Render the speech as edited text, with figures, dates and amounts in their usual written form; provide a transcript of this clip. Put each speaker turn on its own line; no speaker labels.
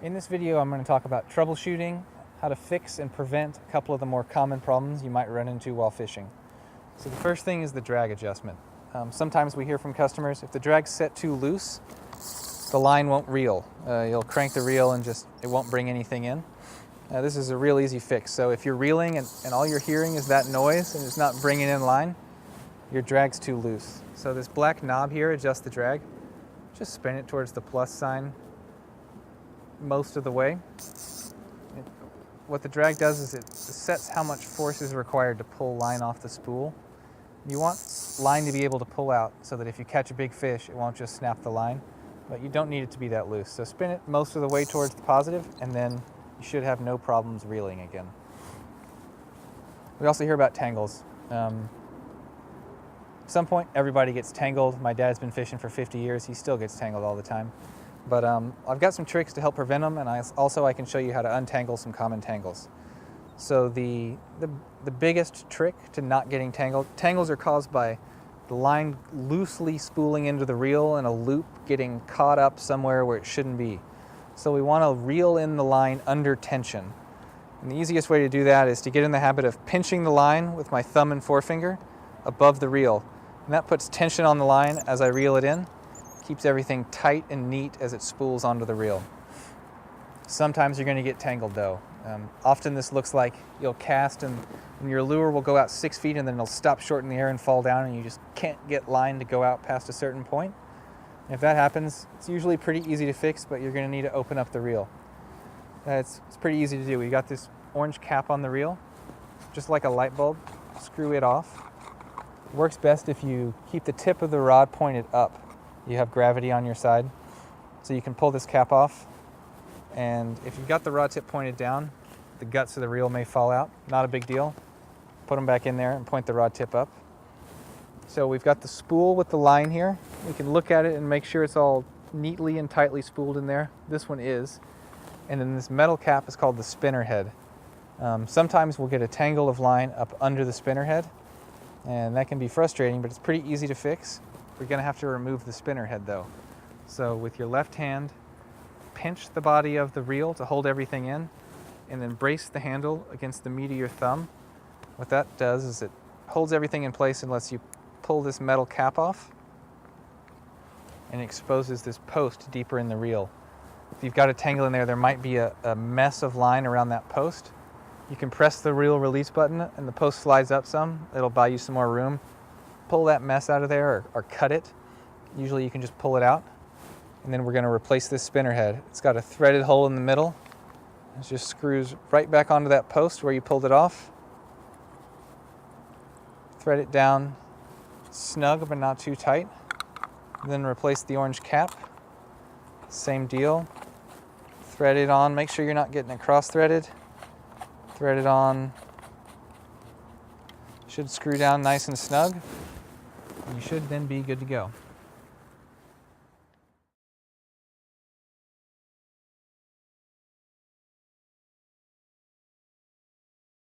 In this video, I'm going to talk about troubleshooting, how to fix and prevent a couple of the more common problems you might run into while fishing. So the first thing is the drag adjustment. Sometimes we hear from customers, if the drag's set too loose, the line won't reel. You'll crank the reel and it won't bring anything in. This is a real easy fix. So if you're reeling and all you're hearing is that noise and it's not bringing in line, your drag's too loose. So this black knob here adjusts the drag. Just spin it towards the plus sign most of the way. What the drag does is it sets how much force is required to pull line off the spool. You want line to be able to pull out so that if you catch a big fish, it won't just snap the line, but you don't need it to be that loose. So spin it most of the way towards the positive, and then you should have no problems reeling again. We also hear about tangles. At some point, everybody gets tangled. My dad's been fishing for 50 years. He still gets tangled all the time. But I've got some tricks to help prevent them, and I can show you how to untangle some common tangles. So the biggest trick to not getting tangled, tangles are caused by the line loosely spooling into the reel and a loop getting caught up somewhere where it shouldn't be. So we want to reel in the line under tension. And the easiest way to do that is to get in the habit of pinching the line with my thumb and forefinger above the reel. And that puts tension on the line as I reel it in. Keeps everything tight and neat as it spools onto the reel. Sometimes you're going to get tangled though. Often this looks like you'll cast and your lure will go out 6 feet and then it'll stop short in the air and fall down and you just can't get line to go out past a certain point. And if that happens, it's usually pretty easy to fix, but you're going to need to open up the reel. It's pretty easy to do. We got this orange cap on the reel, just like a light bulb. Screw it off. It works best if you keep the tip of the rod pointed up. You have gravity on your side, so you can pull this cap off, and if you've got the rod tip pointed down, the guts of the reel may fall out. Not a big deal. Put them back in there and point the rod tip up. So we've got the spool with the line here. We can look at it and make sure it's all neatly and tightly spooled in there. This one is. And then this metal cap is called the spinner head. Sometimes we'll get a tangle of line up under the spinner head, and that can be frustrating, but it's pretty easy to fix. We're going to have to remove the spinner head though. So with your left hand, pinch the body of the reel to hold everything in, and then brace the handle against the meat of your thumb. What that does is it holds everything in place and lets you pull this metal cap off, and exposes this post deeper in the reel. If you've got a tangle in there, there might be a mess of line around that post. You can press the reel release button and the post slides up some. It'll buy you some more room. Pull that mess out of there or cut it. Usually you can just pull it out. And then we're going to replace this spinner head. It's got a threaded hole in the middle. It just screws right back onto that post where you pulled it off. Thread it down snug but not too tight. And then replace the orange cap. Same deal. Thread it on. Make sure you're not getting it cross-threaded. Thread it on. Should screw down nice and snug. You should then be good to go.